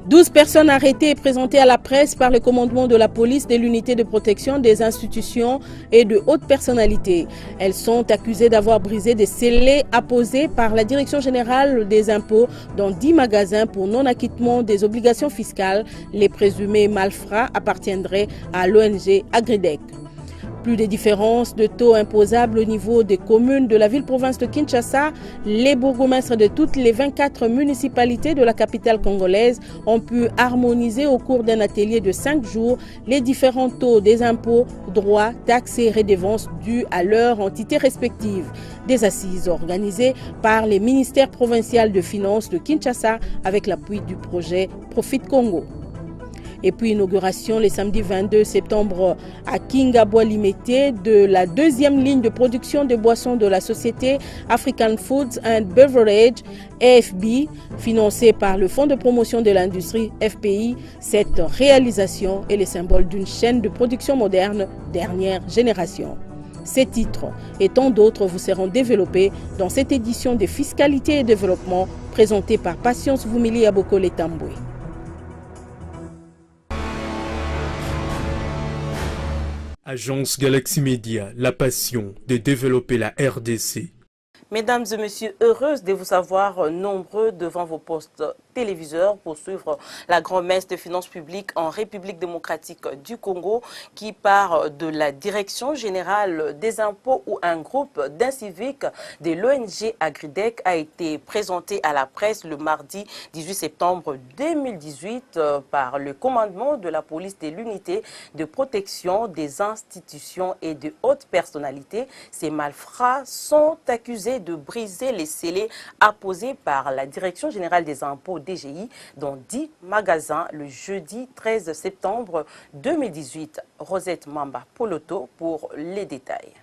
12 personnes arrêtées et présentées à la presse par le commandement de la police de l'unité de protection des institutions et de hautes personnalités. Elles sont accusées d'avoir brisé des scellés apposés par la Direction générale des impôts dans 10 magasins pour non-acquittement des obligations fiscales. Les présumés malfrats appartiendraient à l'ONG Agridec. Plus de différences de taux imposables au niveau des communes de la ville-province de Kinshasa, les bourgmestres de toutes les 24 municipalités de la capitale congolaise ont pu harmoniser au cours d'un atelier de 5 jours les différents taux des impôts, droits, taxes et redevances dus à leur entité respective. Des assises organisées par les ministères provinciaux de finances de Kinshasa avec l'appui du projet Profit Congo. Et puis inauguration le samedi 22 septembre à Kingabois Limité de la deuxième ligne de production de boissons de la société African Foods and Beverage AFB, financée par le Fonds de promotion de l'industrie FPI. Cette réalisation est le symbole d'une chaîne de production moderne dernière génération. Ces titres et tant d'autres vous seront développés dans cette édition de Fiscalité et Développement présentée par Patience Vumili Abokole Tamboué. Agence Galaxy Media, la passion de développer la RDC. Mesdames et messieurs, heureuse de vous avoir nombreux devant vos postes téléviseurs pour suivre la grand-messe des finances publiques en République démocratique du Congo qui part de la Direction générale des impôts où un groupe d'inciviques de l'ONG Agridec a été présenté à la presse le mardi 18 septembre 2018 par le commandement de la police de l'unité de protection des institutions et de hautes personnalités. Ces malfrats sont accusés de briser les scellés apposés par la Direction générale des impôts DGI dans 10 magasins le jeudi 13 septembre 2018. Rosette Mamba Poloto pour les détails.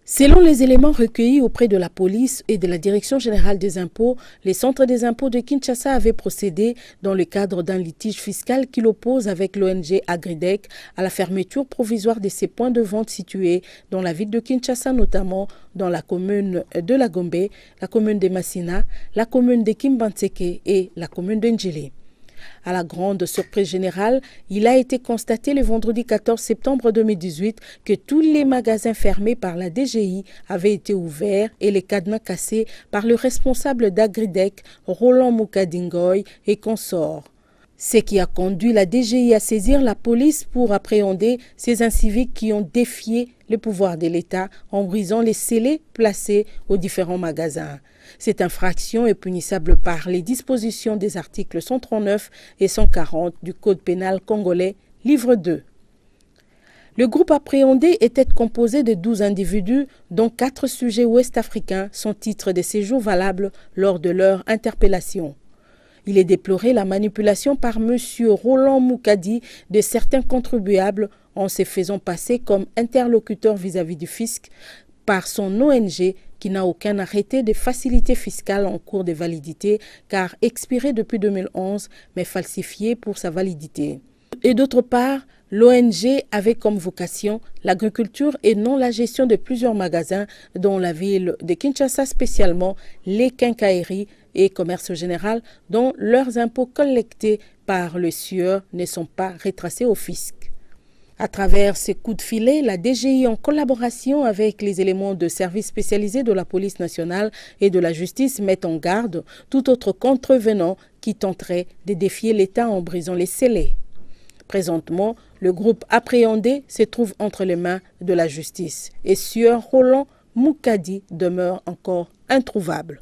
Selon les éléments recueillis auprès de la police et de la Direction générale des impôts, les centres des impôts de Kinshasa avaient procédé dans le cadre d'un litige fiscal qui l'oppose avec l'ONG Agridec à la fermeture provisoire de ces points de vente situés dans la ville de Kinshasa, notamment dans la commune de La Gombe, la commune de Massina, la commune de Kimbantseke et la commune de Ndjili. À la grande surprise générale, il a été constaté le vendredi 14 septembre 2018 que tous les magasins fermés par la DGI avaient été ouverts et les cadenas cassés par le responsable d'Agridec, Roland Moukadingoy et consorts. Ce qui a conduit la DGI à saisir la police pour appréhender ces inciviques qui ont défié le pouvoir de l'État en brisant les scellés placés aux différents magasins. Cette infraction est punissable par les dispositions des articles 139 et 140 du Code pénal congolais, livre 2. Le groupe appréhendé était composé de 12 individus, dont 4 sujets ouest-africains sans titre de séjour valable lors de leur interpellation. Il est déploré la manipulation par M. Roland Moukadi de certains contribuables en se faisant passer comme interlocuteur vis-à-vis du fisc par son ONG qui n'a aucun arrêté de facilité fiscale en cours de validité car expiré depuis 2011 mais falsifié pour sa validité. Et d'autre part, l'ONG avait comme vocation l'agriculture et non la gestion de plusieurs magasins dont la ville de Kinshasa spécialement les quincailleries et commerce général dont leurs impôts collectés par le sieur ne sont pas retracés au fisc. À travers ces coups de filet, la DGI, en collaboration avec les éléments de services spécialisés de la police nationale et de la justice, met en garde tout autre contrevenant qui tenterait de défier l'État en brisant les scellés. Présentement, le groupe appréhendé se trouve entre les mains de la justice et sieur Roland Moukadi demeure encore introuvable.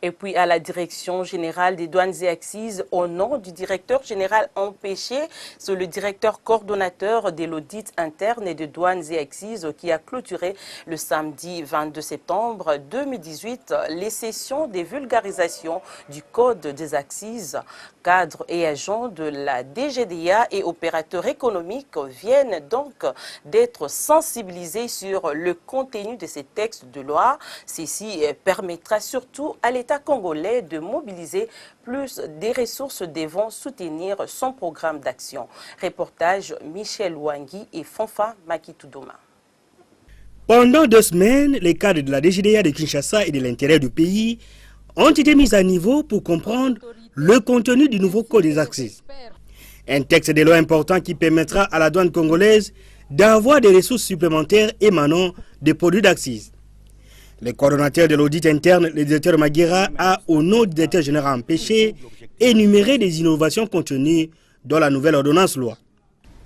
Et puis à la Direction générale des douanes et accises, au nom du directeur général empêché, c'est le directeur coordonnateur de l'audit interne et de douanes et accises qui a clôturé le samedi 22 septembre 2018 les sessions de vulgarisation du Code des accises. Cadres et agents de la DGDA et opérateurs économiques viennent donc d'être sensibilisés sur le contenu de ces textes de loi. Ceci permettra surtout à l'État congolais de mobiliser plus des ressources devant soutenir son programme d'action. Reportage Michel Ouangui et Fonfa Makitoudoma. Pendant 2 semaines, les cadres de la DGDA de Kinshasa et de l'intérieur du pays ont été mis à niveau pour comprendre le contenu du nouveau code des accises. Un texte de loi important qui permettra à la douane congolaise d'avoir des ressources supplémentaires émanant des produits d'accises. Le coordonnateur de l'audit interne, le directeur Maguera, a, au nom du directeur général empêché, énuméré des innovations contenues dans la nouvelle ordonnance loi.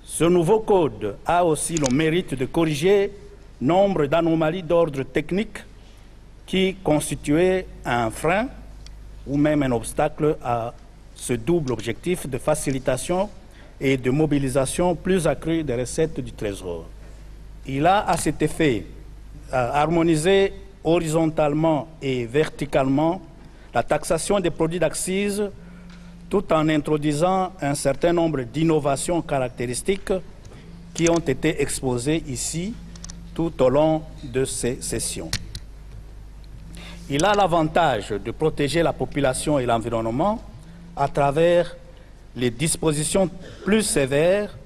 Ce nouveau code a aussi le mérite de corriger nombre d'anomalies d'ordre technique qui constituaient un frein ou même un obstacle à ce double objectif de facilitation et de mobilisation plus accrue des recettes du Trésor. Il a à cet effet harmonisé horizontalement et verticalement la taxation des produits d'accises tout en introduisant un certain nombre d'innovations caractéristiques qui ont été exposées ici tout au long de ces sessions. Il a l'avantage de protéger la population et l'environnement à travers les dispositions plus sévères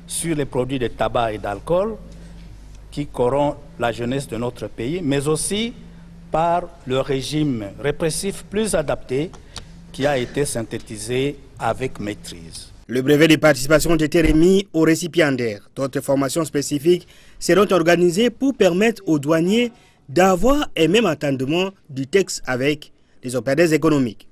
sur les produits de tabac et d'alcool qui corrompent la jeunesse de notre pays, mais aussi par le régime répressif plus adapté qui a été synthétisé avec maîtrise. Le brevet de participation a été remis aux récipiendaires. D'autres formations spécifiques seront organisées pour permettre aux douaniers d'avoir un même entendement du texte avec les opérateurs économiques.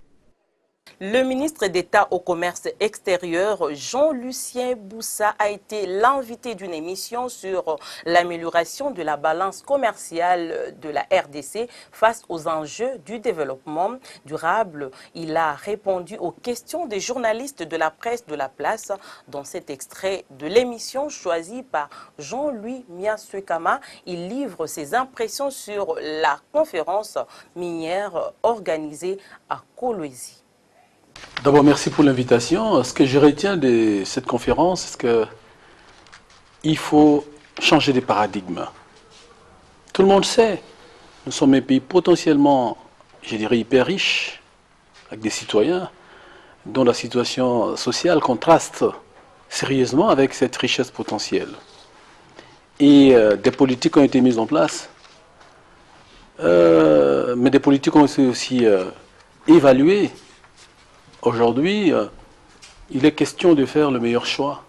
Le ministre d'État au commerce extérieur, Jean-Lucien Boussa, a été l'invité d'une émission sur l'amélioration de la balance commerciale de la RDC face aux enjeux du développement durable. Il a répondu aux questions des journalistes de la presse de la place dans cet extrait de l'émission choisi par Jean-Louis Miaswekama. Il livre ses impressions sur la conférence minière organisée à Kolwezi. D'abord, merci pour l'invitation. Ce que je retiens de cette conférence, c'est qu'il faut changer de paradigme. Tout le monde sait, nous sommes un pays potentiellement, je dirais, hyper riche, avec des citoyens dont la situation sociale contraste sérieusement avec cette richesse potentielle. Et des politiques ont été mises en place, mais des politiques ont été aussi évaluées. Aujourd'hui, il est question de faire le meilleur choix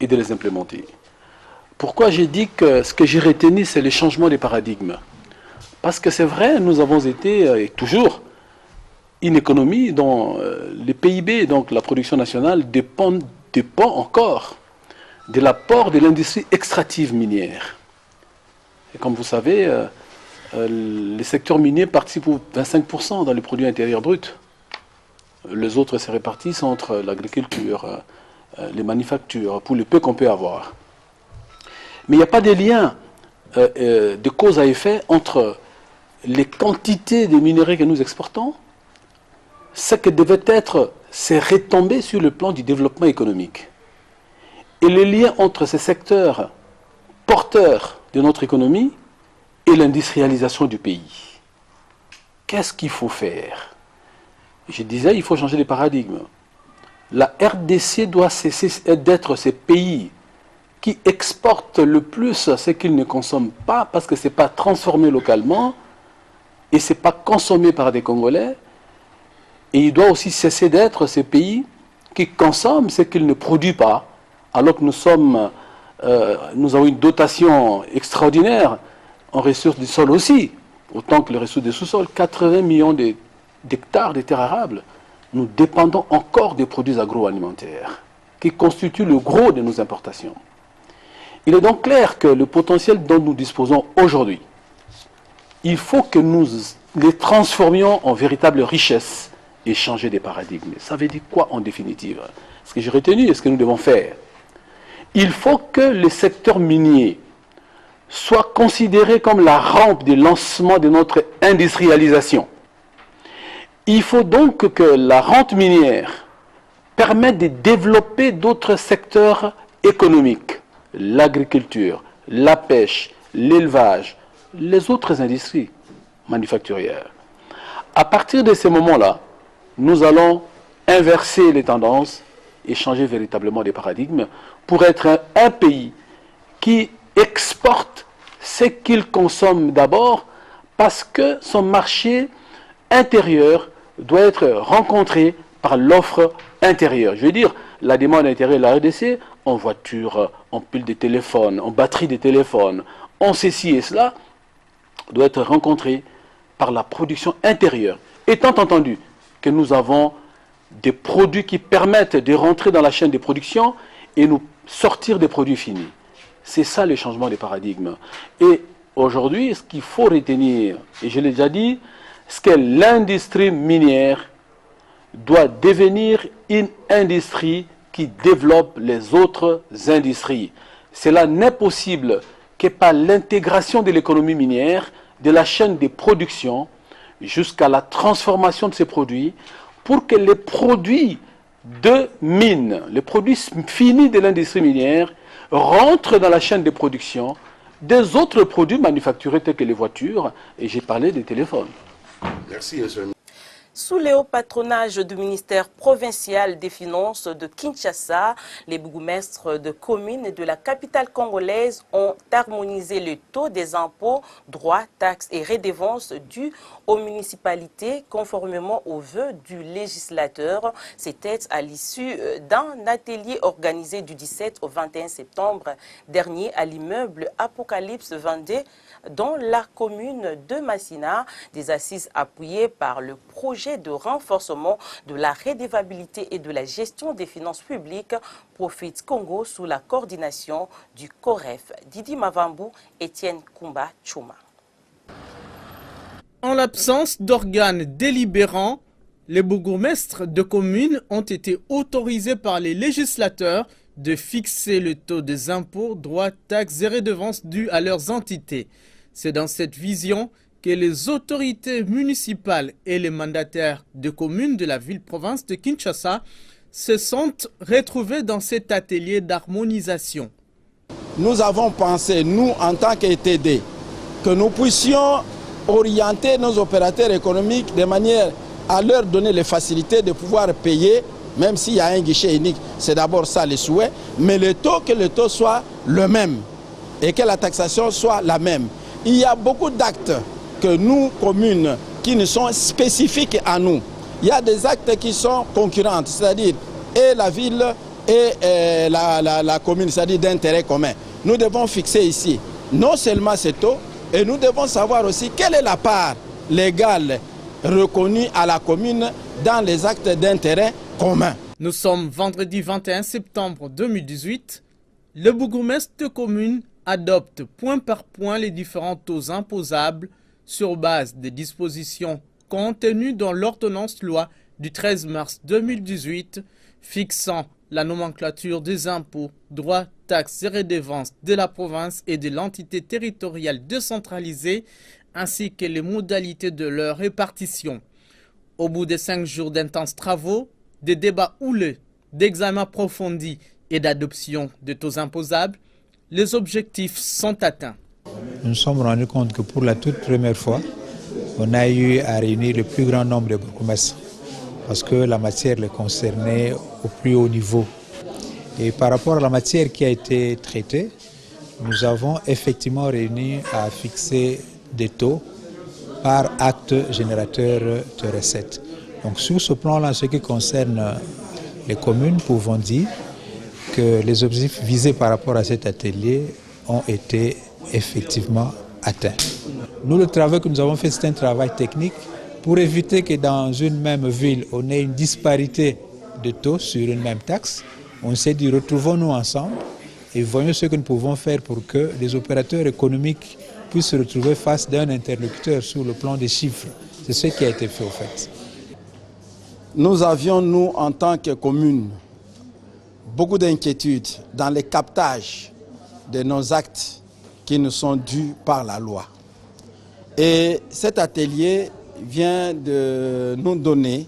et de les implémenter. Pourquoi j'ai dit que ce que j'ai retenu, c'est le changement des paradigmes? Parce que c'est vrai, nous avons été, et toujours, une économie dont le PIB, donc la production nationale, dépend encore de l'apport de l'industrie extractive minière. Et comme vous savez, les secteurs miniers participent pour 25% dans le produit intérieur brut. Les autres se répartissent entre l'agriculture, les manufactures, pour le peu qu'on peut avoir. Mais il n'y a pas de lien de cause à effet entre les quantités de minerais que nous exportons, ce que devait être, c'est retomber sur le plan du développement économique. Et le lien entre ces secteurs porteurs de notre économie et l'industrialisation du pays. Qu'est-ce qu'il faut faire? Je disais, il faut changer de paradigme. La RDC doit cesser d'être ces pays qui exportent le plus ce qu'ils ne consomment pas parce que ce n'est pas transformé localement et ce n'est pas consommé par des Congolais. Et il doit aussi cesser d'être ces pays qui consomment ce qu'ils ne produisent pas, alors que nous avons une dotation extraordinaire en ressources du sol aussi, autant que les ressources du sous-sol, 80 millions d'hectares de terres arables. Nous dépendons encore des produits agroalimentaires qui constituent le gros de nos importations. Il est donc clair que le potentiel dont nous disposons aujourd'hui, il faut que nous les transformions en véritable richesse et changer des paradigmes. Ça veut dire quoi en définitive? Ce que j'ai retenu et ce que nous devons faire. Il faut que le secteur minier soit considéré comme la rampe de lancement de notre industrialisation. Il faut donc que la rente minière permette de développer d'autres secteurs économiques, l'agriculture, la pêche, l'élevage, les autres industries manufacturières. À partir de ces moments-là, nous allons inverser les tendances et changer véritablement les paradigmes pour être un pays qui exporte ce qu'il consomme d'abord parce que son marché intérieur doit être rencontré par l'offre intérieure. Je veux dire, la demande intérieure de la RDC, en voiture, en pile de téléphone, en batterie de téléphone, en ceci et cela, doit être rencontrée par la production intérieure. Étant entendu que nous avons des produits qui permettent de rentrer dans la chaîne de production et nous sortir des produits finis. C'est ça le changement de paradigme. Et aujourd'hui, ce qu'il faut retenir, et je l'ai déjà dit, c'est que l'industrie minière doit devenir une industrie qui développe les autres industries. Cela n'est possible que par l'intégration de l'économie minière, de la chaîne de production, jusqu'à la transformation de ces produits, pour que les produits de mine, les produits finis de l'industrie minière, rentrent dans la chaîne de production des autres produits manufacturés tels que les voitures, et j'ai parlé des téléphones. Merci, monsieur. Sous le haut patronage du ministère provincial des Finances de Kinshasa, les bourgmestres de communes et de la capitale congolaise ont harmonisé le taux des impôts, droits, taxes et redevances dus aux municipalités conformément aux vœux du législateur. C'était à l'issue d'un atelier organisé du 17 au 21 septembre dernier à l'immeuble Apocalypse 22 dans la commune de Massina, des assises appuyées par le projet de renforcement de la redevabilité et de la gestion des finances publiques Profit Congo sous la coordination du COREF. Didi Mavambu, Étienne Kumba Chouma. En l'absence d'organes délibérants, les bourgmestres de communes ont été autorisés par les législateurs de fixer le taux des impôts, droits, taxes et redevances dus à leurs entités. C'est dans cette vision que les autorités municipales et les mandataires de communes de la ville-province de Kinshasa se sont retrouvés dans cet atelier d'harmonisation. Nous avons pensé, nous en tant qu'ETD, que nous puissions orienter nos opérateurs économiques de manière à leur donner les facilités de pouvoir payer, même s'il y a un guichet unique, c'est d'abord ça le souhait, mais que le taux soit le même et que la taxation soit la même. Il y a beaucoup d'actes que nous, communes, qui ne sont spécifiques à nous. Il y a des actes qui sont concurrents, c'est-à-dire et la ville et la commune, c'est-à-dire d'intérêt commun. Nous devons fixer ici non seulement ce taux, et nous devons savoir aussi quelle est la part légale reconnue à la commune dans les actes d'intérêt commun. Nous sommes vendredi 21 septembre 2018. Le bourgmestre de commune adopte point par point les différents taux imposables sur base des dispositions contenues dans l'ordonnance-loi du 13 mars 2018 fixant la nomenclature des impôts, droits, taxes et redevances de la province et de l'entité territoriale décentralisée ainsi que les modalités de leur répartition. Au bout de 5 jours d'intenses travaux, de débats houleux, d'examens approfondis et d'adoption de taux imposables, les objectifs sont atteints. Nous nous sommes rendus compte que pour la toute première fois, on a eu à réunir le plus grand nombre de bourgmestres parce que la matière les concernait au plus haut niveau. Et par rapport à la matière qui a été traitée, nous avons effectivement réuni à fixer des taux par acte générateur de recettes. Donc sur ce plan-là, en ce qui concerne les communes, pouvons dire que les objectifs visés par rapport à cet atelier ont été effectivement atteints. Nous, le travail que nous avons fait, c'est un travail technique pour éviter que dans une même ville, on ait une disparité de taux sur une même taxe. On s'est dit, retrouvons-nous ensemble et voyons ce que nous pouvons faire pour que les opérateurs économiques puissent se retrouver face d'un interlocuteur sur le plan des chiffres. C'est ce qui a été fait au fait. Nous avions, nous, en tant que commune, beaucoup d'inquiétudes dans le captage de nos actes qui nous sont dus par la loi. Et cet atelier vient de nous donner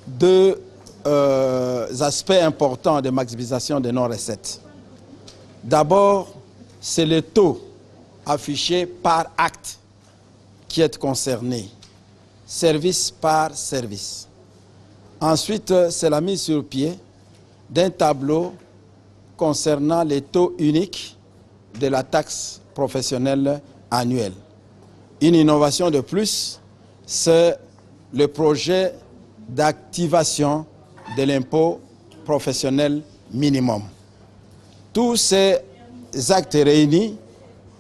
deux aspects importants de maximisation de nos recettes. D'abord, c'est le taux affiché par acte qui est concerné, service par service. Ensuite, c'est la mise sur pied d'un tableau concernant les taux uniques de la taxe professionnelle annuelle. Une innovation de plus, c'est le projet d'activation de l'impôt professionnel minimum. Tous ces actes réunis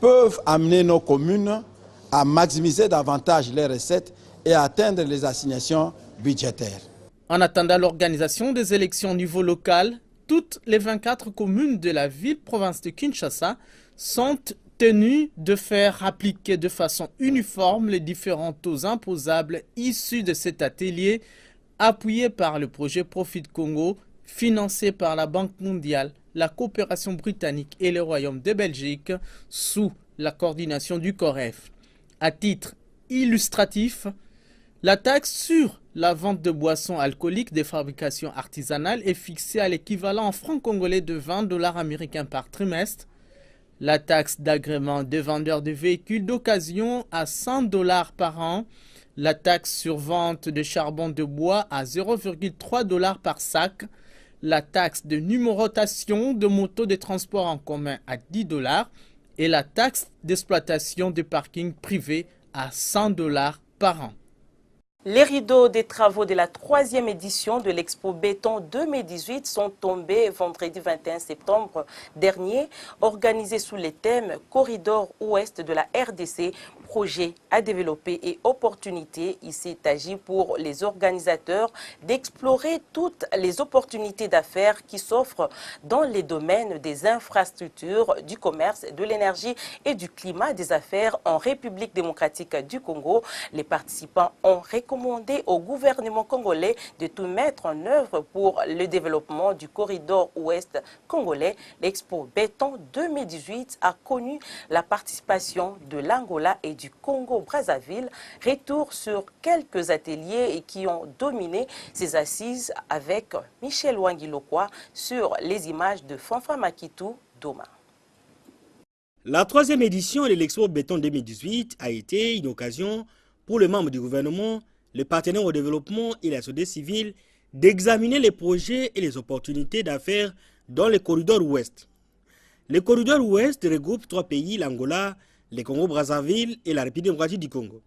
peuvent amener nos communes à maximiser davantage les recettes et à atteindre les assignations budgétaires. En attendant l'organisation des élections au niveau local, toutes les 24 communes de la ville-province de Kinshasa sont tenues de faire appliquer de façon uniforme les différents taux imposables issus de cet atelier appuyé par le projet Profit Congo, financé par la Banque mondiale, la coopération britannique et le Royaume de Belgique sous la coordination du COREF. À titre illustratif, la taxe sur la vente de boissons alcooliques des fabrications artisanales est fixée à l'équivalent en francs congolais de 20 $ américains par trimestre. La taxe d'agrément des vendeurs de véhicules d'occasion à 100 $ par an. La taxe sur vente de charbon de bois à 0,3 $ par sac. La taxe de numérotation de motos de transport en commun à 10 $ et la taxe d'exploitation de parking privé à 100 $ par an. Les rideaux des travaux de la 3e édition de l'Expo Béton 2018 sont tombés vendredi 21 septembre dernier, organisés sous les thèmes Corridor Ouest de la RDC, projets à développer et opportunités. Il s'est agi pour les organisateurs d'explorer toutes les opportunités d'affaires qui s'offrent dans les domaines des infrastructures, du commerce, de l'énergie et du climat des affaires en République démocratique du Congo. Les participants ont recommandé au gouvernement congolais de tout mettre en œuvre pour le développement du corridor ouest congolais. L'Expo Béton 2018 a connu la participation de l'Angola et du Congo-Brazzaville. Retour sur quelques ateliers qui ont dominé ces assises avec Michel Wangilokwa sur les images de Fanfa Makitou Doma. La 3e édition de l'Expo Béton 2018 a été une occasion pour les membres du gouvernement, les partenaires au développement et la société civile d'examiner les projets et les opportunités d'affaires dans le corridor ouest. Le corridor ouest regroupe 3 pays, l'Angola, le Congo-Brazzaville et la République démocratique du Congo.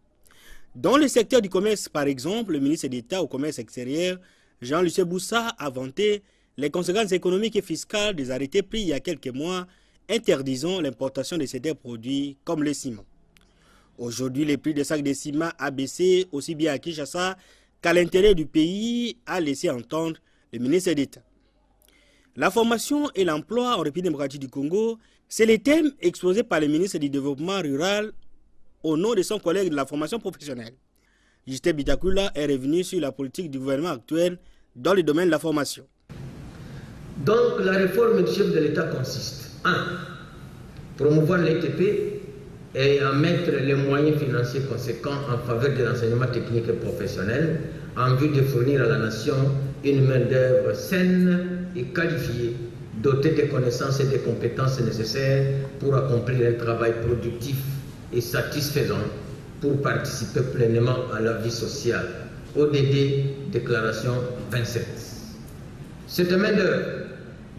Dans le secteur du commerce, par exemple, le ministre d'État au commerce extérieur, Jean-Lucien Boussa, a vanté les conséquences économiques et fiscales des arrêtés pris il y a quelques mois interdisant l'importation de certains produits comme le ciment. Aujourd'hui, le prix des sacs de ciment a baissé aussi bien à Kinshasa qu'à l'intérieur du pays, a laissé entendre le ministre d'État. La formation et l'emploi en République démocratique du Congo, c'est le thème exposé par le ministre du Développement rural au nom de son collègue de la formation professionnelle. Justin Bitakula est revenu sur la politique du gouvernement actuel dans le domaine de la formation. Donc la réforme du chef de l'État consiste en promouvoir l'ETP et à mettre les moyens financiers conséquents en faveur de l'enseignement technique et professionnel en vue de fournir à la nation une main-d'œuvre saine et qualifiée, dotée des connaissances et des compétences nécessaires pour accomplir un travail productif et satisfaisant pour participer pleinement à la vie sociale. ODD, déclaration 27. Cette main-d'œuvre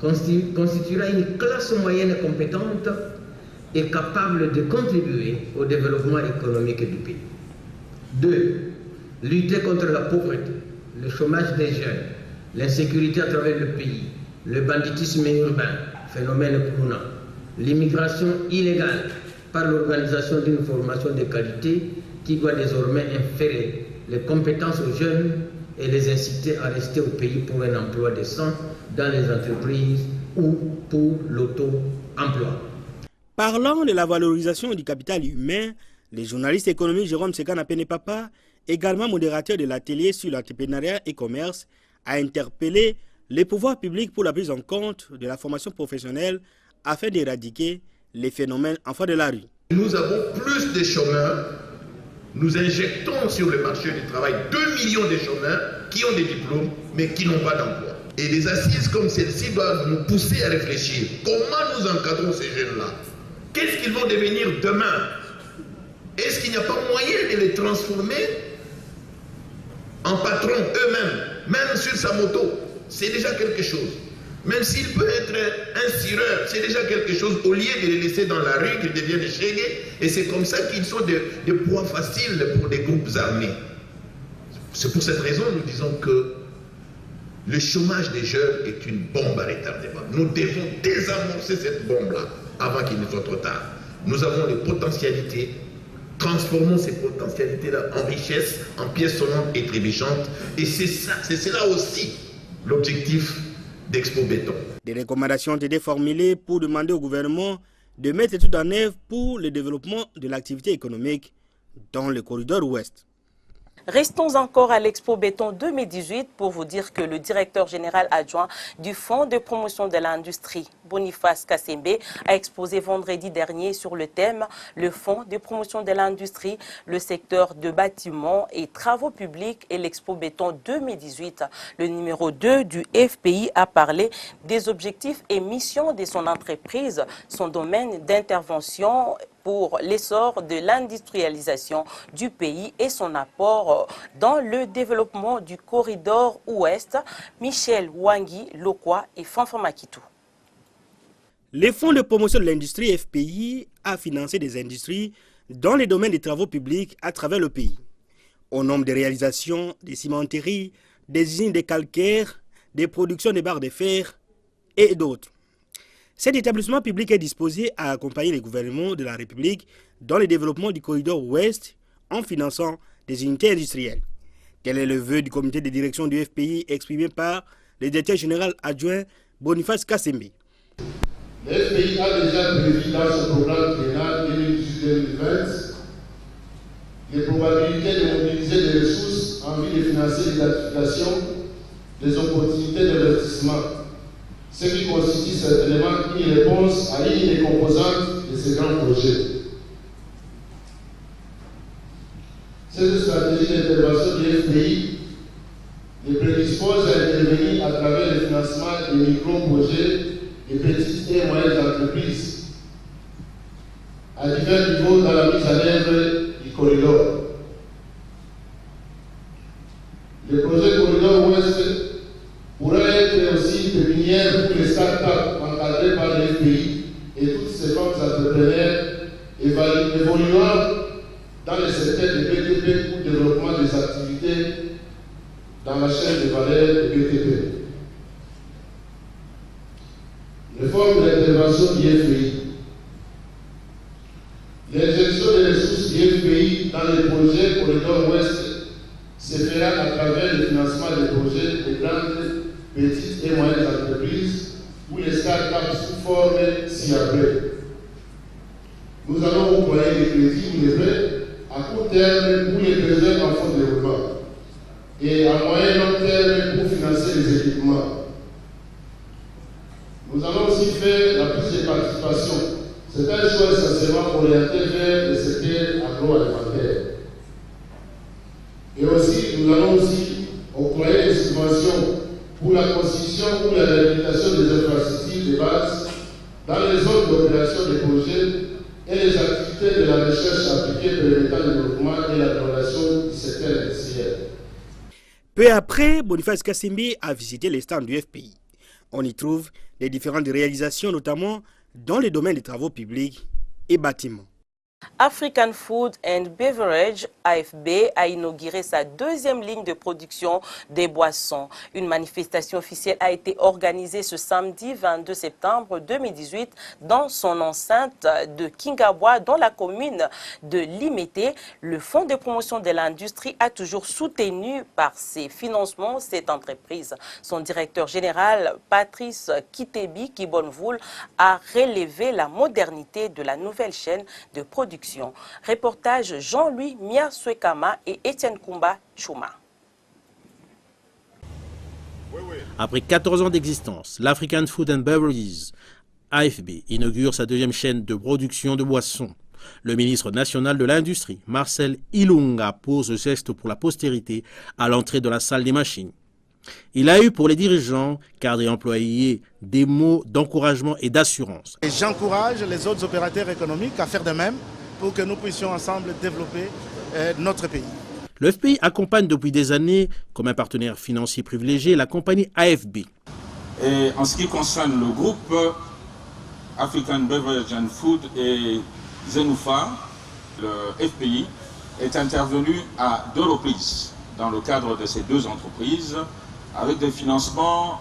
constituera une classe moyenne compétente et capable de contribuer au développement économique du pays. 2. Lutter contre la pauvreté, le chômage des jeunes, l'insécurité à travers le pays, le banditisme urbain, phénomène provenant, l'immigration illégale par l'organisation d'une formation de qualité qui doit désormais inférer les compétences aux jeunes et les inciter à rester au pays pour un emploi décent dans les entreprises ou pour l'auto-emploi. Parlant de la valorisation du capital humain, le journaliste économique Jérôme Sekana Penepapa, également modérateur de l'atelier sur l'entrepreneuriat et commerce, a interpellé les pouvoirs publics pour la prise en compte de la formation professionnelle afin d'éradiquer les phénomènes enfants de la rue. Nous avons plus de chômeurs, nous injectons sur le marché du travail 2 millions de chômeurs qui ont des diplômes mais qui n'ont pas d'emploi. Et des assises comme celle-ci doivent nous pousser à réfléchir. Comment nous encadrons ces jeunes-là? Qu'est-ce qu'ils vont devenir demain? Est-ce qu'il n'y a pas moyen de les transformer en patrons eux-mêmes, même sur sa moto? C'est déjà quelque chose. Même s'il peut être un cireur, c'est déjà quelque chose au lieu de les laisser dans la rue, qu'ils deviennent chégués. Et c'est comme ça qu'ils sont des proies faciles pour des groupes armés. C'est pour cette raison que nous disons que le chômage des jeunes est une bombe à retardement. Nous devons désamorcer cette bombe-là avant qu'il ne soit trop tard. Nous avons les potentialités, transformons ces potentialités-là en richesse, en pièces sonnantes et trébuchantes. Et c'est cela aussi l'objectif d'Expo Béton. Des recommandations ont été formulées pour demander au gouvernement de mettre tout en œuvre pour le développement de l'activité économique dans le corridor ouest. Restons encore à l'Expo Béton 2018 pour vous dire que le directeur général adjoint du Fonds de promotion de l'industrie, Boniface Kassembe, a exposé vendredi dernier sur le thème « Le Fonds de promotion de l'industrie, le secteur de bâtiments et travaux publics et l'Expo Béton 2018 ». Le numéro 2 du FPI a parlé des objectifs et missions de son entreprise, son domaine d'intervention pour l'essor de l'industrialisation du pays et son apport dans le développement du corridor ouest. Michel Wangui, Lokwa et Fanfan Makitou. Le Fonds de promotion de l'industrie FPI a financé des industries dans les domaines des travaux publics à travers le pays. Au nombre de réalisations, des cimenteries, des usines de calcaire, des productions de barres de fer et d'autres. Cet établissement public est disposé à accompagner les gouvernements de la République dans le développement du corridor ouest en finançant des unités industrielles. Tel est le vœu du comité de direction du FPI exprimé par le directeur général adjoint Boniface Kassembe. Le FPI a déjà prévu dans son programme triennal 2018-2020 les probabilités de mobiliser des ressources en vue de financer l'identification des opportunités d'investissement, ce qui constitue certainement une réponse à l'une des composantes de ces grands projets. Cette stratégie d'intervention du FPI les prédispose à intervenir à travers le financement des micro-projets des petites et moyennes entreprises à divers niveaux dans la mise en œuvre du corridor. Le projet Corridor Ouest pourrait être aussi une pépinière pour les start-up encadrées par le FPI et toutes ces femmes entrepreneurs évoluant dans le secteur de BTP pour le développement des activités dans la chaîne de valeur de BTP. Les formes d'intervention du FPI. L'injection des ressources du FPI dans les projets Corridor Ouest se fera à travers le financement des projets de grandes, petites et moyennes entreprises ou les start-up sous forme CAP. Nous allons employer des crédits ou des prêts à court terme pour les besoins en fonds de développement et à moyen et long terme pour financer les équipements. Nous allons aussi faire la prise de participation. C'est un choix essentiellement orienté vers le secteur agroalimentaire. Et aussi, nous allons aussi octroyer des subventions pour la construction ou la réhabilitation des infrastructures de base dans les zones d'opération des projets et les activités de la recherche appliquée permettant le développement et la progression du secteur industriel. Peu après, Boniface Kassembe a visité les stands du FPI. On y trouve les différentes réalisations, notamment dans les domaines des travaux publics et bâtiments. African Food and Beverage, AFB, a inauguré sa deuxième ligne de production des boissons. Une manifestation officielle a été organisée ce samedi 22 septembre 2018 dans son enceinte de Kingabwa, dans la commune de Limete. Le Fonds de promotion de l'industrie a toujours soutenu par ses financements cette entreprise. Son directeur général, Patrice Kitebi Kibonvoul, a relevé la modernité de la nouvelle chaîne de production. Reportage Jean-Louis Miaswekama et Étienne Kumba Chouma. Après 14 ans d'existence, l'African Food and Beverages, AFB, inaugure sa deuxième chaîne de production de boissons. Le ministre national de l'Industrie, Marcel Ilunga, pose le geste pour la postérité à l'entrée de la salle des machines. Il a eu pour les dirigeants, cadres et employés, des mots d'encouragement et d'assurance. J'encourage les autres opérateurs économiques à faire de même pour que nous puissions ensemble développer notre pays. Le FPI accompagne depuis des années, comme un partenaire financier privilégié, la compagnie AFB. Et en ce qui concerne le groupe African Beverage and Food et Zenufa, le FPI est intervenu à 2 reprises dans le cadre de ces deux entreprises, avec des financements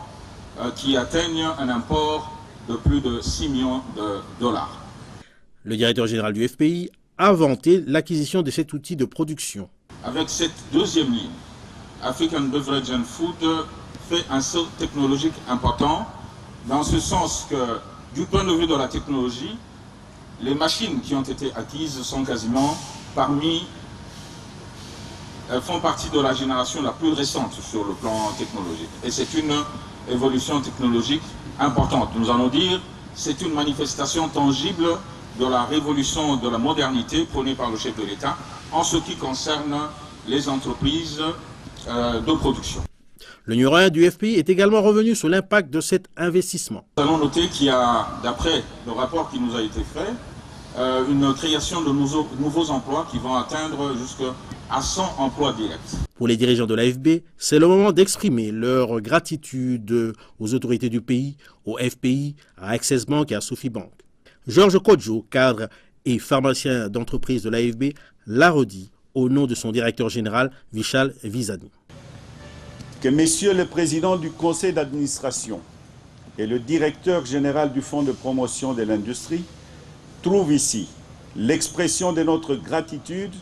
qui atteignent un import de plus de 6 millions de dollars. Le directeur général du FPI a vanté l'acquisition de cet outil de production. Avec cette deuxième ligne, African Beverage and Food fait un saut technologique important, dans ce sens que, du point de vue de la technologie, les machines qui ont été acquises sont quasiment font partie de la génération la plus récente sur le plan technologique. Et c'est une évolution technologique importante. Nous allons dire, c'est une manifestation tangible de la révolution de la modernité prônée par le chef de l'État en ce qui concerne les entreprises de production. Le numéro 1 du FPI est également revenu sur l'impact de cet investissement. Nous allons noter qu'il y a, d'après le rapport qui nous a été fait, une création de nouveaux emplois qui vont atteindre jusqu'à 100 emplois directs. Pour les dirigeants de l'AFB, c'est le moment d'exprimer leur gratitude aux autorités du pays, au FPI, à Access Bank et à Sophie Bank. Georges Kodjo, cadre et pharmacien d'entreprise de l'AFB, l'a redit au nom de son directeur général, Vishal Vizani. Que Messieurs le Président du Conseil d'administration et le Directeur général du Fonds de promotion de l'industrie trouvent ici l'expression de notre gratitude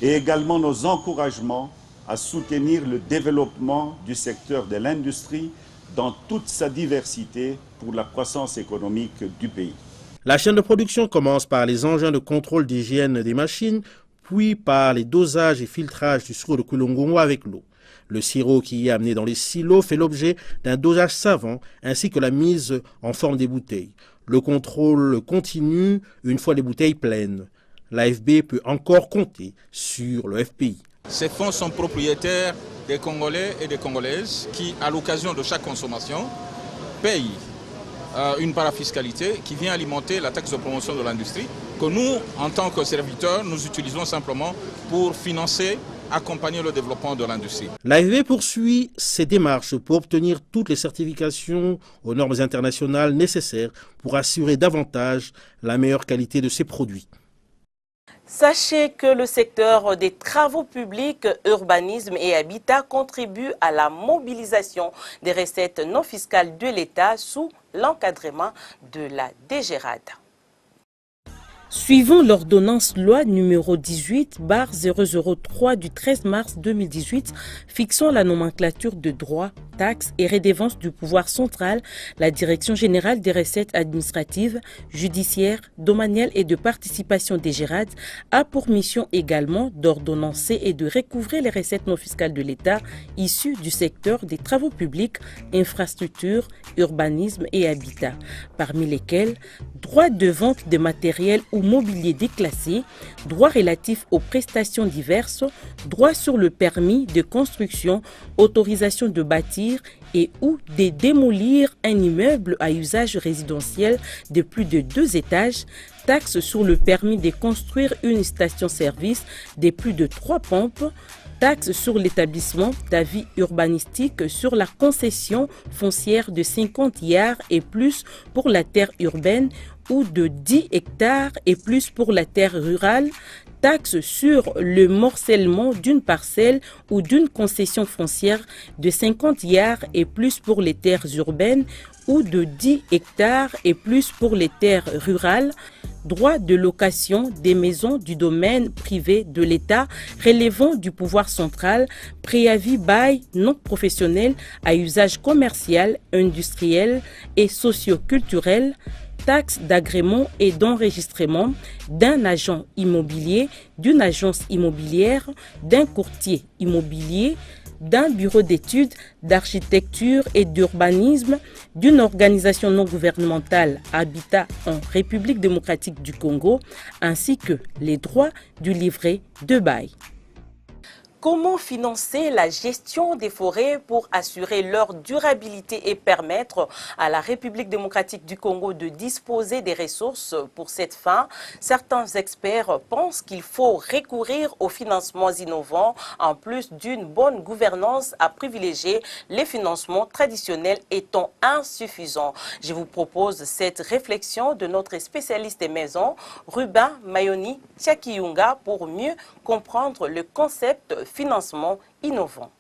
et également nos encouragements à soutenir le développement du secteur de l'industrie dans toute sa diversité pour la croissance économique du pays. La chaîne de production commence par les engins de contrôle d'hygiène des machines, puis par les dosages et filtrages du sirop de Kulungongo avec l'eau. Le sirop qui est amené dans les silos fait l'objet d'un dosage savant ainsi que la mise en forme des bouteilles. Le contrôle continue une fois les bouteilles pleines. L'AFB peut encore compter sur le FPI. Ces fonds sont propriétaires des Congolais et des Congolaises qui, à l'occasion de chaque consommation, payent une parafiscalité qui vient alimenter la taxe de promotion de l'industrie que nous, en tant que serviteurs, nous utilisons simplement pour financer, accompagner le développement de l'industrie. L'AFB poursuit ses démarches pour obtenir toutes les certifications aux normes internationales nécessaires pour assurer davantage la meilleure qualité de ses produits. Sachez que le secteur des travaux publics, urbanisme et habitat contribue à la mobilisation des recettes non fiscales de l'État sous l'encadrement de la DGRAD. Suivant l'ordonnance loi numéro 18/003 du 13 mars 2018 fixant la nomenclature de droits, taxes et redevances du pouvoir central, la Direction générale des recettes administratives, judiciaires, domaniales et de participation DGRAD a pour mission également d'ordonnancer et de recouvrer les recettes non fiscales de l'État issues du secteur des travaux publics, infrastructures, urbanisme et habitat, parmi lesquels droits de vente de matériel ou mobilier déclassé, droits relatifs aux prestations diverses, droits sur le permis de construction, autorisation de bâtir et ou de démolir un immeuble à usage résidentiel de plus de 2 étages, taxes sur le permis de construire une station-service de plus de 3 pompes, taxes sur l'établissement d'avis urbanistique sur la concession foncière de 50 yards et plus pour la terre urbaine ou de 10 hectares et plus pour la terre rurale, taxe sur le morcellement d'une parcelle ou d'une concession foncière de 50 yards et plus pour les terres urbaines ou de 10 hectares et plus pour les terres rurales, droit de location des maisons du domaine privé de l'État relevant du pouvoir central, préavis bail non professionnel à usage commercial, industriel et socio-culturel, taxes d'agrément et d'enregistrement d'un agent immobilier, d'une agence immobilière, d'un courtier immobilier, d'un bureau d'études, d'architecture et d'urbanisme, d'une organisation non gouvernementale Habitat en République démocratique du Congo, ainsi que les droits du livret de bail. Comment financer la gestion des forêts pour assurer leur durabilité et permettre à la République démocratique du Congo de disposer des ressources pour cette fin? Certains experts pensent qu'il faut recourir aux financements innovants en plus d'une bonne gouvernance à privilégier les financements traditionnels étant insuffisants. Je vous propose cette réflexion de notre spécialiste maison, Ruben Mayoni Tchakiyunga, pour mieux comprendre le concept financement innovant.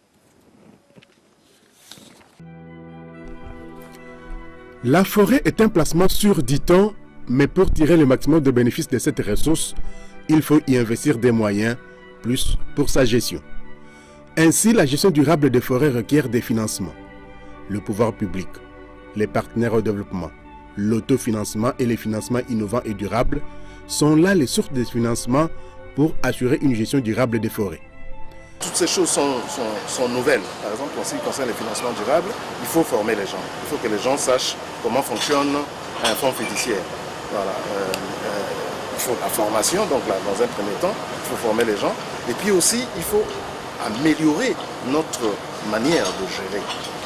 La forêt est un placement sûr, dit-on, mais pour tirer le maximum de bénéfices de cette ressource, il faut y investir des moyens, plus pour sa gestion. Ainsi, la gestion durable des forêts requiert des financements. Le pouvoir public, les partenaires au développement, l'autofinancement et les financements innovants et durables sont là les sources de financement pour assurer une gestion durable des forêts. Toutes ces choses sont nouvelles. Par exemple, en ce qui concerne les financements durables, il faut former les gens. Il faut que les gens sachent comment fonctionne un fonds fiduciaire. Voilà. Il faut la formation, donc là, dans un premier temps, il faut former les gens. Et puis aussi, il faut améliorer notre manière de gérer.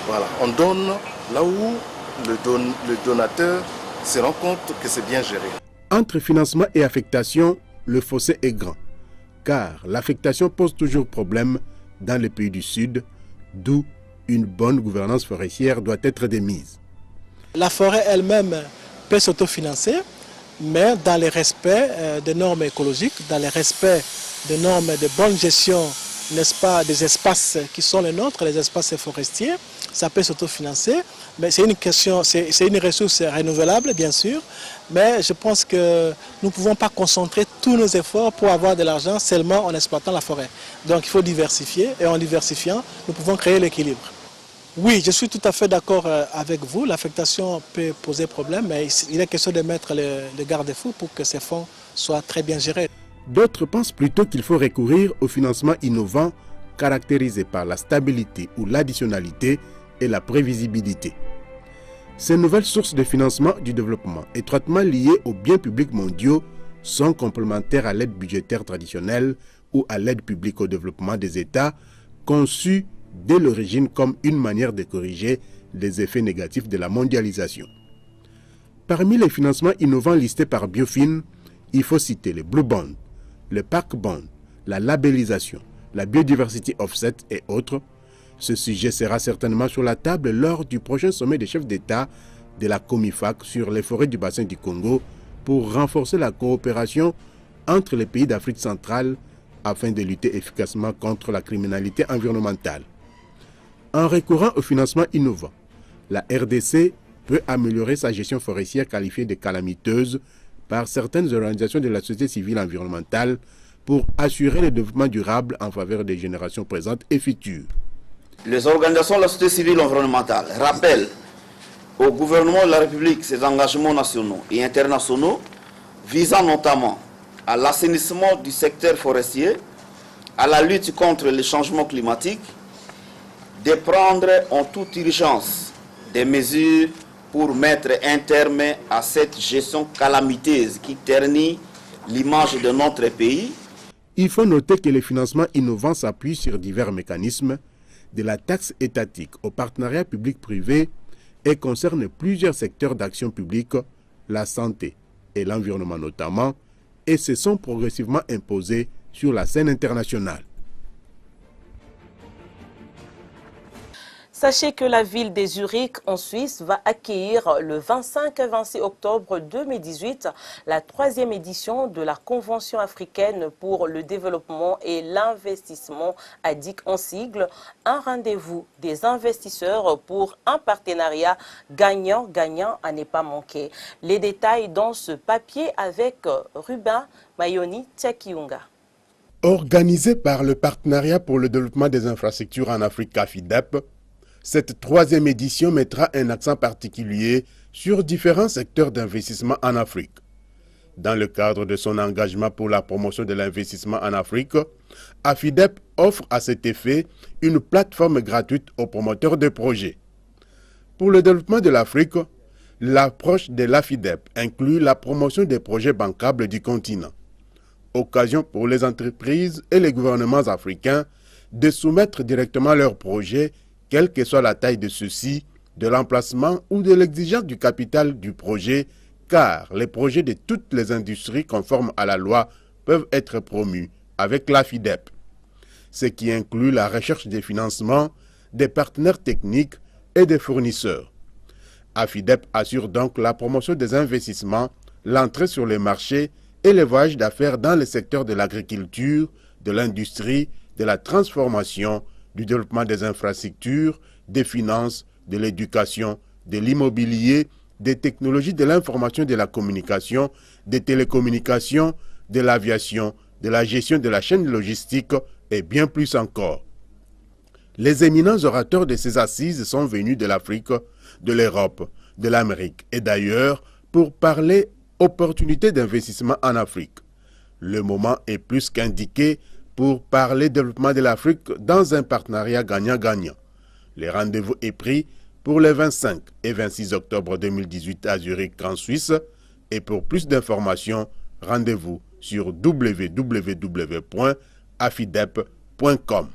Voilà. On donne là où le donateur se rend compte que c'est bien géré. Entre financement et affectation, le fossé est grand, car l'affectation pose toujours problème dans les pays du Sud, d'où une bonne gouvernance forestière doit être démise. La forêt elle-même peut s'autofinancer, mais dans le respect des normes écologiques, dans le respect des normes de bonne gestion, n'est-ce pas, des espaces qui sont les nôtres, les espaces forestiers, ça peut s'autofinancer, mais c'est une question, c'est une ressource renouvelable bien sûr, mais je pense que nous ne pouvons pas concentrer tous nos efforts pour avoir de l'argent seulement en exploitant la forêt. Donc il faut diversifier et en diversifiant, nous pouvons créer l'équilibre. Oui, je suis tout à fait d'accord avec vous, l'affectation peut poser problème, mais il est question de mettre le garde-fou pour que ces fonds soient très bien gérés. D'autres pensent plutôt qu'il faut recourir au financement innovant caractérisé par la stabilité ou l'additionnalité et la prévisibilité. Ces nouvelles sources de financement du développement, étroitement liées aux biens publics mondiaux, sont complémentaires à l'aide budgétaire traditionnelle ou à l'aide publique au développement des États, conçues dès l'origine comme une manière de corriger les effets négatifs de la mondialisation. Parmi les financements innovants listés par Biofin, il faut citer les Blue Bonds, le Park Bond, la labellisation, la Biodiversity Offset et autres. Ce sujet sera certainement sur la table lors du prochain sommet des chefs d'État de la Comifac sur les forêts du bassin du Congo pour renforcer la coopération entre les pays d'Afrique centrale afin de lutter efficacement contre la criminalité environnementale. En recourant au financement innovant, la RDC peut améliorer sa gestion forestière qualifiée de calamiteuse par certaines organisations de la société civile environnementale pour assurer le développement durable en faveur des générations présentes et futures. Les organisations de la société civile environnementale rappellent au gouvernement de la République ses engagements nationaux et internationaux visant notamment à l'assainissement du secteur forestier, à la lutte contre les changements climatiques, de prendre en toute urgence des mesures pour mettre un terme à cette gestion calamiteuse qui ternit l'image de notre pays. Il faut noter que les financements innovants s'appuient sur divers mécanismes, de la taxe étatique au partenariat public-privé et concernent plusieurs secteurs d'action publique, la santé et l'environnement notamment, et se sont progressivement imposés sur la scène internationale. Sachez que la ville de Zurich, en Suisse, va accueillir le 25 et 26 octobre 2018 la 3e édition de la Convention africaine pour le développement et l'investissement, ADIC en sigle, un rendez-vous des investisseurs pour un partenariat gagnant-gagnant à ne pas manquer. Les détails dans ce papier avec Ruben Mayoni Tchakiunga. Organisée par le Partenariat pour le développement des infrastructures en Afrique, AFIDEP, cette 3e édition mettra un accent particulier sur différents secteurs d'investissement en Afrique. Dans le cadre de son engagement pour la promotion de l'investissement en Afrique, AFIDEP offre à cet effet une plateforme gratuite aux promoteurs de projets. Pour le développement de l'Afrique, l'approche de l'AFIDEP inclut la promotion des projets bancables du continent. Occasion pour les entreprises et les gouvernements africains de soumettre directement leurs projets, quelle que soit la taille de ceux-ci, de l'emplacement ou de l'exigence du capital du projet, car les projets de toutes les industries conformes à la loi peuvent être promus avec l'AFIDEP, ce qui inclut la recherche des financements, des partenaires techniques et des fournisseurs. AFIDEP assure donc la promotion des investissements, l'entrée sur les marchés et les voyages d'affaires dans le secteur de l'agriculture, de l'industrie, de la transformation, du développement des infrastructures, des finances, de l'éducation, de l'immobilier, des technologies de l'information et de la communication, des télécommunications, de l'aviation, de la gestion de la chaîne logistique et bien plus encore. Les éminents orateurs de ces assises sont venus de l'Afrique, de l'Europe, de l'Amérique et d'ailleurs pour parler opportunités d'investissement en Afrique. Le moment est plus qu'indiqué pour parler développement de l'Afrique dans un partenariat gagnant-gagnant. Le rendez-vous est pris pour les 25 et 26 octobre 2018 à Zurich en Suisse et pour plus d'informations, rendez-vous sur www.afidep.com.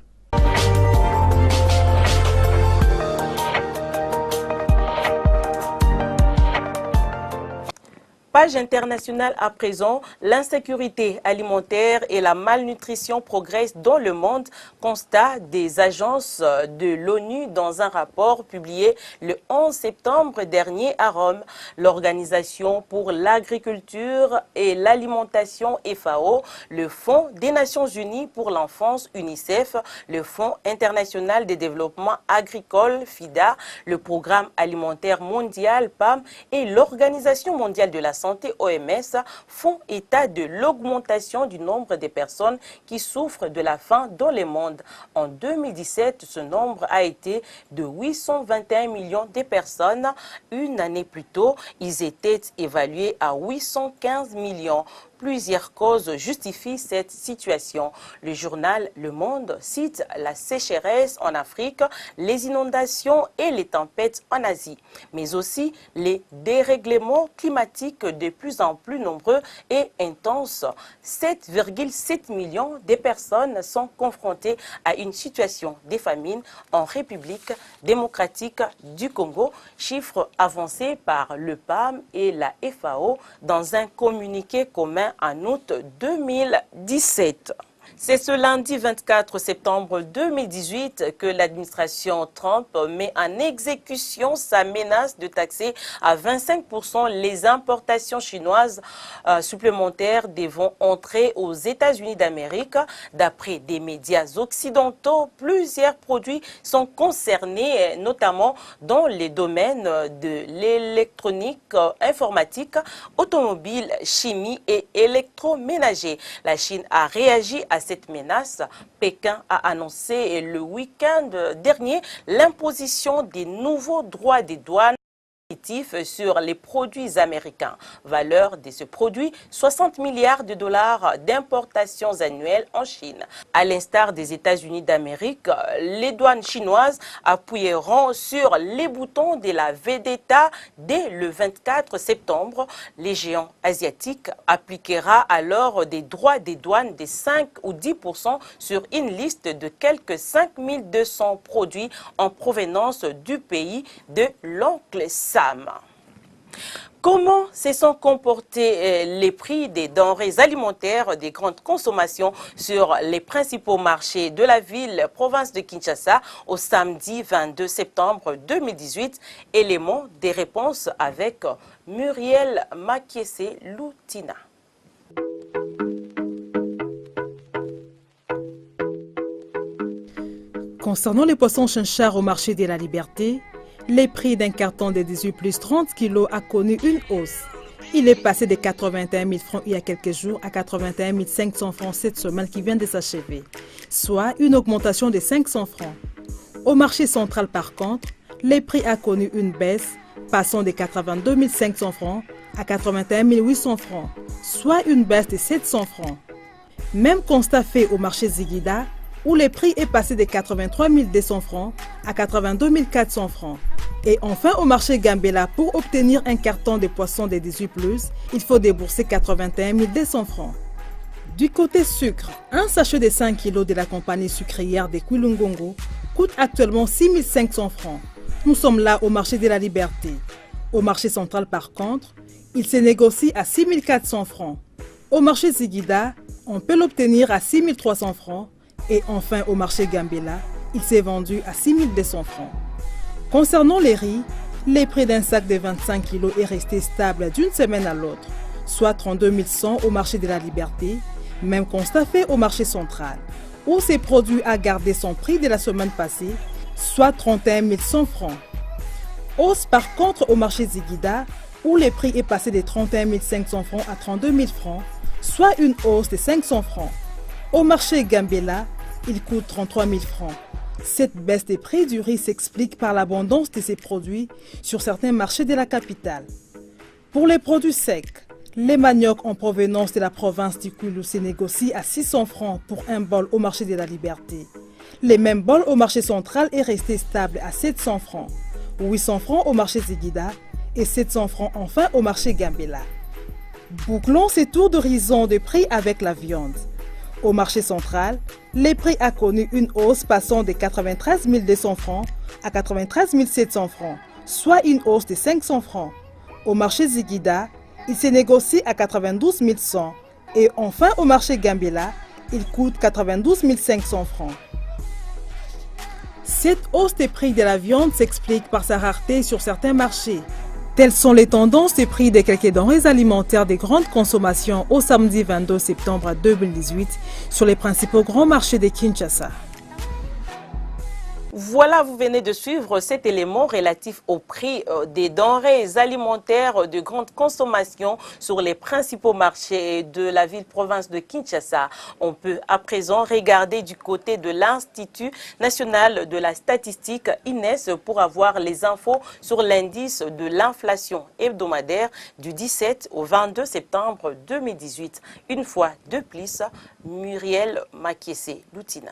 Page internationale à présent, l'insécurité alimentaire et la malnutrition progressent dans le monde, constat des agences de l'ONU dans un rapport publié le 11 septembre dernier à Rome. L'Organisation pour l'agriculture et l'alimentation FAO, le Fonds des Nations Unies pour l'enfance UNICEF, le Fonds international de développement agricole FIDA, le Programme alimentaire mondial PAM et l'Organisation mondiale de la santé OMS font état de l'augmentation du nombre de personnes qui souffrent de la faim dans le monde. En 2017, ce nombre a été de 821 millions de personnes. Une année plus tôt, ils étaient évalués à 815 millions. Plusieurs causes justifient cette situation. Le journal Le Monde cite la sécheresse en Afrique, les inondations et les tempêtes en Asie, mais aussi les dérèglements climatiques de plus en plus nombreux et intenses. 7,7 millions de personnes sont confrontées à une situation de famine en République démocratique du Congo, chiffre avancé par le PAM et la FAO dans un communiqué commun en août 2017. C'est ce lundi 24 septembre 2018 que l'administration Trump met en exécution sa menace de taxer à 25% les importations chinoises supplémentaires devant entrer aux États-Unis d'Amérique. D'après des médias occidentaux, plusieurs produits sont concernés, notamment dans les domaines de l'électronique, informatique, automobile, chimie et électroménager. La Chine a réagi à cette menace. Pékin a annoncé le week-end dernier l'imposition des nouveaux droits des douanes sur les produits américains. Valeur de ce produit, 60 milliards de dollars d'importations annuelles en Chine. À l'instar des États-Unis d'Amérique, les douanes chinoises appuieront sur les boutons de la Vedetta dès le 24 septembre. Les géants asiatiques appliquera alors des droits des douanes de 5 ou 10% sur une liste de quelques 5200 produits en provenance du pays de l'oncle Sam. Comment se sont comportés les prix des denrées alimentaires des grandes consommations sur les principaux marchés de la ville-province de Kinshasa au samedi 22 septembre 2018? Élément des réponses avec Muriel Makiese-Loutina. Concernant les poissons chinchard au marché de la Liberté, les prix d'un carton de 18 plus 30 kg a connu une hausse. Il est passé de 81 000 francs il y a quelques jours à 81 500 francs cette semaine qui vient de s'achever, soit une augmentation de 500 francs. Au marché central par contre, les prix a connu une baisse, passant de 82 500 francs à 81 800 francs, soit une baisse de 700 francs. Même constat fait au marché Zigida, où le prix est passé de 83 200 francs à 82 400 francs. Et enfin au marché Gambela, pour obtenir un carton de poisson de 18+, il faut débourser 81 200 francs. Du côté sucre, un sachet de 5 kg de la compagnie sucrière de Kwilungongo coûte actuellement 6 500 francs. Nous sommes là au marché de la Liberté. Au marché central par contre, il se négocie à 6 400 francs. Au marché Zigida, on peut l'obtenir à 6 300 francs. Et enfin au marché Gambela, il s'est vendu à 6 200 francs. Concernant les riz, le prix d'un sac de 25 kg est resté stable d'une semaine à l'autre, soit 32 100 au marché de la Liberté, même constat fait au marché central. où ces produits a gardé son prix de la semaine passée, soit 31 100 francs. Hausse par contre au marché Ziguida, où le prix est passé de 31 500 francs à 32 000 francs, soit une hausse de 500 francs. Au marché Gambela, il coûte 33 000 francs. Cette baisse des prix du riz s'explique par l'abondance de ces produits sur certains marchés de la capitale. Pour les produits secs, les maniocs en provenance de la province du Kwilu se négocient à 600 francs pour un bol au marché de la Liberté. Le même bol au marché central est resté stable à 700 francs, 800 francs au marché Ziguida et 700 francs enfin au marché Gambela. Bouclons ces tours d'horizon de prix avec la viande. Au marché central, les prix a connu une hausse passant de 93 200 francs à 93 700 francs, soit une hausse de 500 francs. Au marché Ziguida, il se négocie à 92 100 et enfin au marché Gambela, il coûte 92 500 francs. Cette hausse des prix de la viande s'explique par sa rareté sur certains marchés. Telles sont les tendances des prix de quelques denrées alimentaires de grande consommation au samedi 22 septembre 2018 sur les principaux grands marchés de Kinshasa. Voilà, vous venez de suivre cet élément relatif au prix des denrées alimentaires de grande consommation sur les principaux marchés de la ville-province de Kinshasa. On peut à présent regarder du côté de l'Institut national de la statistique INES pour avoir les infos sur l'indice de l'inflation hebdomadaire du 17 au 22 septembre 2018. Une fois de plus, Muriel Makiese Loutina.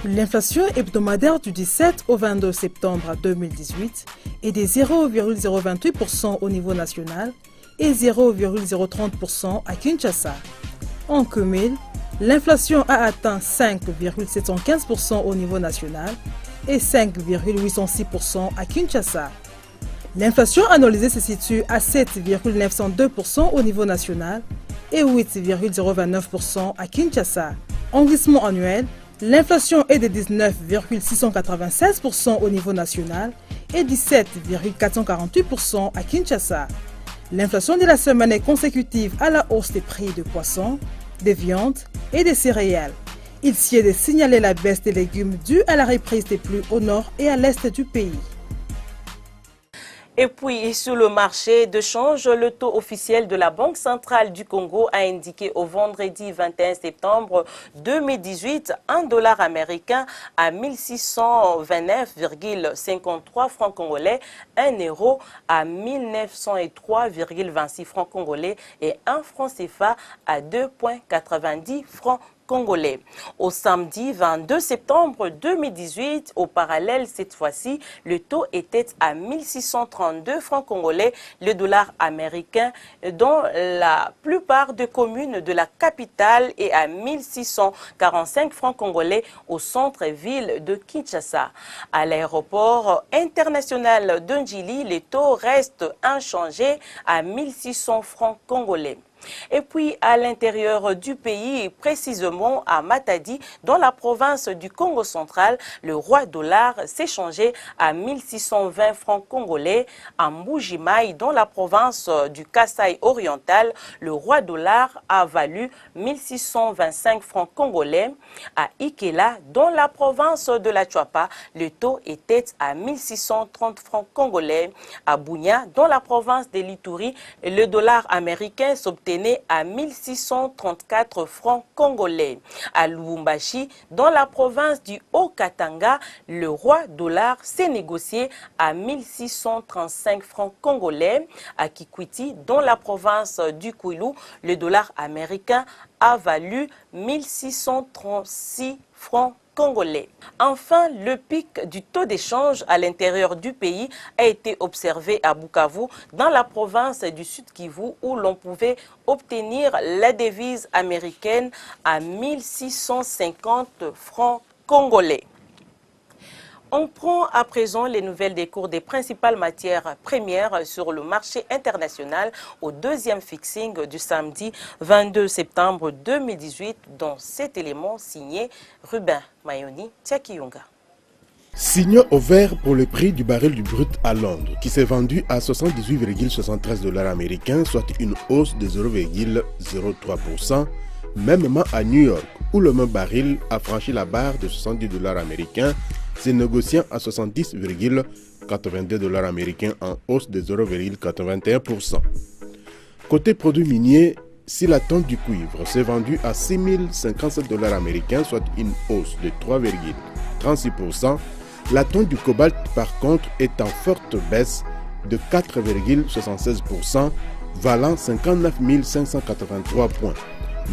L'inflation hebdomadaire du 17 au 22 septembre 2018 est de 0,028% au niveau national et 0,030% à Kinshasa. En cumul, l'inflation a atteint 5,715% au niveau national et 5,806% à Kinshasa. L'inflation annualisée se situe à 7,902% au niveau national et 8,029% à Kinshasa. En glissement annuel, l'inflation est de 19,696% au niveau national et 17,448% à Kinshasa. L'inflation de la semaine est consécutive à la hausse des prix de poissons, des viandes et des céréales. Il s'y est de signaler la baisse des légumes due à la reprise des pluies au nord et à l'est du pays. Et puis, sur le marché de change, le taux officiel de la Banque centrale du Congo a indiqué au vendredi 21 septembre 2018 un dollar américain à 1629,53 francs congolais, 1 euro à 1903,26 francs congolais et 1 franc CFA à 2,90 francs congolais. Au samedi 22 septembre 2018, au parallèle cette fois-ci, le taux était à 1632 francs congolais, le dollar américain dans la plupart des communes de la capitale et à 1645 francs congolais au centre-ville de Kinshasa. À l'aéroport international de Njili, les taux restent inchangés à 1600 francs congolais. Et puis à l'intérieur du pays, précisément à Matadi, dans la province du Congo central, le roi dollar s'est changé à 1620 francs congolais. À Mbujimaï, dans la province du Kasaï oriental, le roi dollar a valu 1625 francs congolais. À Ikela, dans la province de la Tchouapa, le taux était à 1630 francs congolais. À Bunia, dans la province de l'Ituri, le dollar américain s'obtenait à 1634 francs congolais. À Lubumbashi, dans la province du Haut-Katanga, le roi dollar s'est négocié à 1635 francs congolais. À Kikwiti, dans la province du Kwilu, le dollar américain a valu 1636 francs congolais. Enfin, le pic du taux d'échange à l'intérieur du pays a été observé à Bukavu, dans la province du Sud-Kivu, où l'on pouvait obtenir la devise américaine à 1650 francs congolais. On prend à présent les nouvelles des cours des principales matières premières sur le marché international au deuxième fixing du samedi 22 septembre 2018, dans cet élément signé Ruben Mayoni Tiakiyunga. Signaux au vert pour le prix du baril du brut à Londres, qui s'est vendu à 78,73 $ américains, soit une hausse de 0,03%, Mêmement à New York, où le même baril a franchi la barre de 70 $ américains, se négociant à 70,82 $ américains en hausse de 0,81%. Côté produits miniers, si la tonne du cuivre s'est vendue à 6 057 $ américains, soit une hausse de 3,36%, la tonne du cobalt par contre est en forte baisse de 4,76%, valant 59 583 points.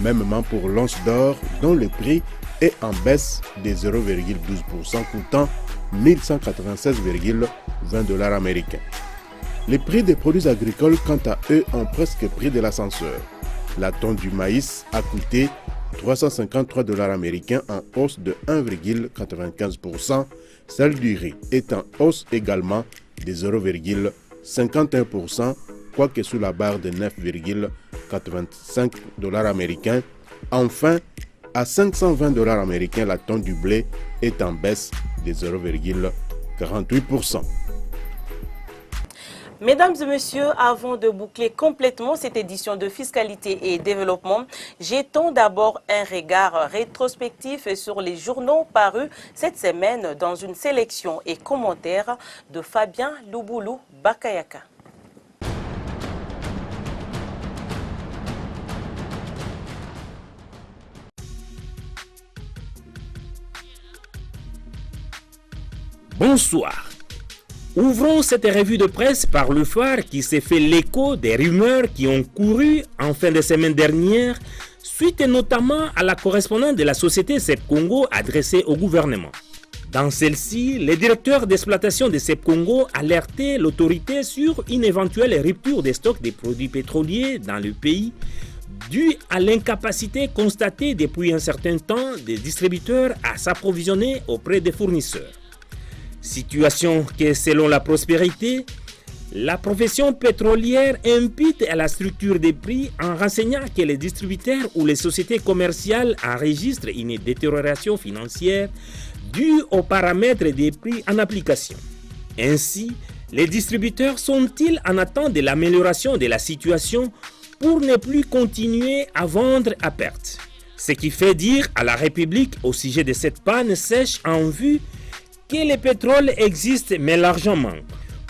Mêmement pour l'once d'or, dont le prix est en baisse de 0,12%, coûtant 1196,20 $ américains. Les prix des produits agricoles, quant à eux, ont presque pris de l'ascenseur. La tonne du maïs a coûté 353 $ américains en hausse de 1,95%. Celle du riz est en hausse également de 0,51%, quoique sous la barre de 9,85 $ américains. Enfin, à 520 $ américains, la tonne du blé est en baisse de 0,48%. Mesdames et messieurs, avant de boucler complètement cette édition de Fiscalité et Développement, jetons d'abord un regard rétrospectif sur les journaux parus cette semaine dans une sélection et commentaire de Fabien Luboulou Bakayaka. Bonsoir. Ouvrons cette revue de presse par le phare qui s'est fait l'écho des rumeurs qui ont couru en fin de semaine dernière, suite notamment à la correspondance de la société CEP Congo adressée au gouvernement. Dans celle-ci, le directeur d'exploitation de CEP Congo alertait l'autorité sur une éventuelle rupture des stocks des produits pétroliers dans le pays, due à l'incapacité constatée depuis un certain temps des distributeurs à s'approvisionner auprès des fournisseurs. Situation que, selon la prospérité, la profession pétrolière impute à la structure des prix en renseignant que les distributeurs ou les sociétés commerciales enregistrent une détérioration financière due aux paramètres des prix en application. Ainsi, les distributeurs sont-ils en attente de l'amélioration de la situation pour ne plus continuer à vendre à perte? Ce qui fait dire à la République au sujet de cette panne sèche en vue que le pétrole existe mais l'argent manque.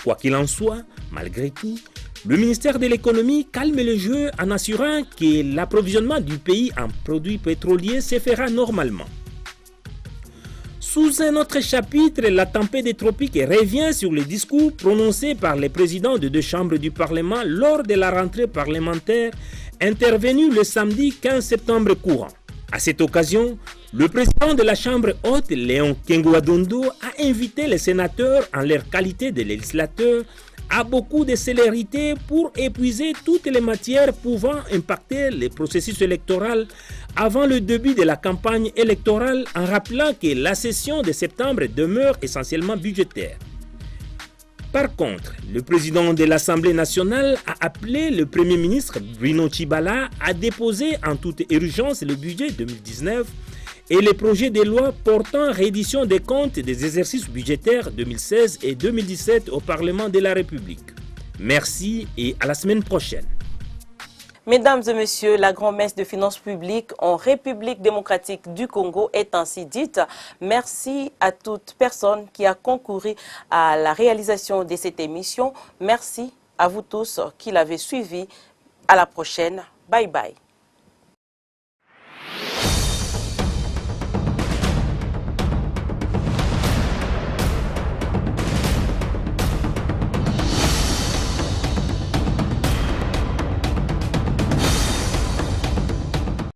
Quoi qu'il en soit, malgré tout, le ministère de l'économie calme le jeu en assurant que l'approvisionnement du pays en produits pétroliers se fera normalement. Sous un autre chapitre, la tempête des tropiques revient sur le discours prononcé par les présidents de deux chambres du Parlement lors de la rentrée parlementaire intervenue le samedi 15 septembre courant. À cette occasion, le président de la Chambre haute, Léon Kengoadondo, a invité les sénateurs en leur qualité de législateurs à beaucoup de célérité pour épuiser toutes les matières pouvant impacter le processus électoral avant le début de la campagne électorale, en rappelant que la session de septembre demeure essentiellement budgétaire. Par contre, le président de l'Assemblée nationale a appelé le Premier ministre Bruno Tshibala à déposer en toute urgence le budget 2019 et les projets de loi portant réédition des comptes des exercices budgétaires 2016 et 2017 au Parlement de la République. Merci et à la semaine prochaine. Mesdames et messieurs, la grand-messe de finances publiques en République démocratique du Congo est ainsi dite. Merci à toute personne qui a concouru à la réalisation de cette émission. Merci à vous tous qui l'avez suivi. À la prochaine. Bye bye.